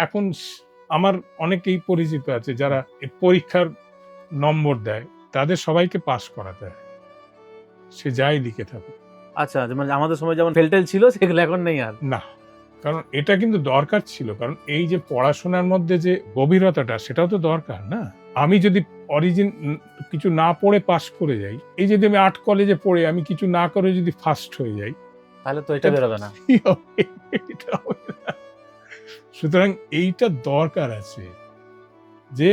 এখন আমার অনেকেই পরিচিত আছে যারা এই পরীক্ষার নম্বর দেয়, তাদের সবাইকে পাস করাতে হয়, সে যাই লিখে থাকে। আচ্ছা, মানে আমাদের সময় যেমন ফেলটেল ছিল সেগুলো এখন নেই আর। না, কারণ এটা কিন্তু দরকার ছিল, কারণ এই যে পড়াশোনার মধ্যে যে গভীরতাটা সেটাও তো দরকার না। আমি যদি কিছু না পড়ে পাস করে যাই, এই যদি আমি আর্ট কলেজে পড়ে আমি কিছু না করে যদি ফার্স্ট হয়ে যাই, তাহলে তো এটা বেরোবে না। কি হবে? এটা হবে না। সুতরাং এইটা দরকার আছে যে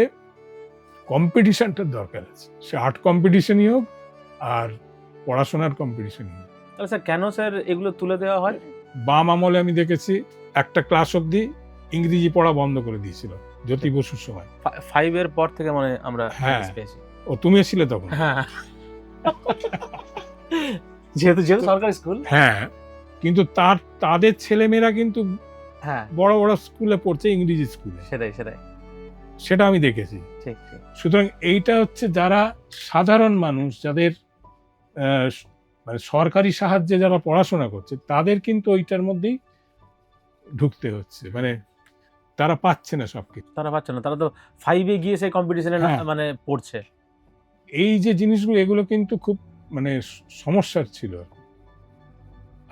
কম্পিটিশনটার দরকার আছে, সে আর্ট কম্পিটিশনই হোক আর পড়াশোনার কম্পিটিশনই হোক। তাহলে স্যার কেন স্যার এগুলো তুলে দেওয়া হয়? বাম আমলে আমি দেখেছি একটা ক্লাস অবধি ইংরেজি পড়া বন্ধ করে দিয়েছিল জ্যোতি বসুর সময়। 5 এর পর থেকে মানে আমরা হ্যাঁ। পেয়েছি। ও তুমিও ছিলে তখন? হ্যাঁ। যেহেতু সরকারি স্কুল। হ্যাঁ, কিন্তু তাদের ছেলেমেয়েরা কিন্তু হ্যাঁ, বড় বড় স্কুলে পড়ছে, ইংরেজি স্কুলে। সেটাই। সেটা আমি দেখেছি। ঠিক। সুতরাং এইটা হচ্ছে যারা সাধারণ মানুষ, যাদের মানে সরকারি সাহায্যে যারা পড়াশোনা করছে, তাদের কিন্তু ওইটার মধ্যেই ঢুকতে হচ্ছে, মানে তারা পাচ্ছে না সবকিছু। তারা পাচ্ছে না, তারা তো 5 এ গিয়ে সেই কম্পিটিশনে হ্যাঁ। মানে পড়ছে। এই যে জিনিসগুলো, এগুলো কিন্তু খুব মানে সমস্যার ছিল।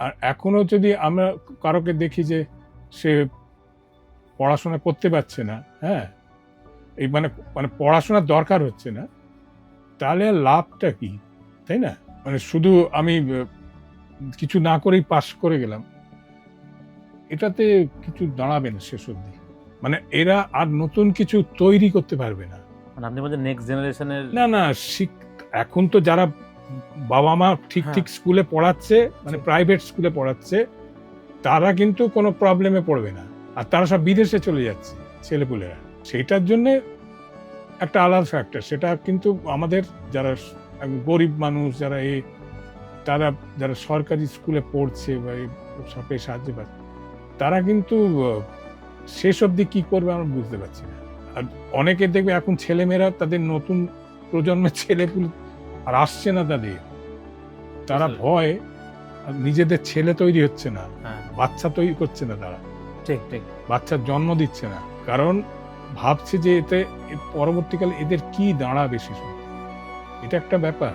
আর এখনো যদি আমরা কারোকে দেখি যে সে পড়াশোনা করতে পারছে না, হ্যাঁ, এই মানে পড়াশোনার দরকার হচ্ছে না, তাহলে আর লাভটা কি, তাই না? মানে শুধু আমি কিছু না করেই পাস করে গেলাম, এটাতে কিছু দাঁড়াবে না শেষ অবধি। মানে এরা আর নতুন কিছু তৈরি করতে পারবে না। মানে আপনি বলছেন নেক্সট জেনারেশনের। না, এখন তো যারা বাবা মা ঠিক স্কুলে পড়াচ্ছে, মানে প্রাইভেট স্কুলে পড়াচ্ছে, তারা কিন্তু কোনো প্রবলেমে পড়বে না, আর তারা সব বিদেশে চলে যাচ্ছে ছেলেপুলেরা। সেইটার জন্য একটা আলাদা ফ্যাক্টর, সেটা কিন্তু আমাদের যারা গরিব মানুষ, তারা যারা সরকারি স্কুলে পড়ছে বা সরকারি সাহায্য পাচ্ছে, তারা কিন্তু শেষ অবধি কি করবে আমরা বুঝতে পারছি না। আর অনেকে দেখবে এখন ছেলেমেয়েরা, তাদের নতুন প্রজন্মের ছেলেপুলে আর আসছে না, তারা ভয় নিজেদের ছেলে তৈরি হচ্ছে না, বাচ্চা তৈরি করছে না, তারা ঠিক বাচ্চার জন্ম দিচ্ছে না, কারণ ভাবছে যে এতে পরবর্তীকালে এদের কি দাঁড়াবে শিশু, এটা একটা ব্যাপার।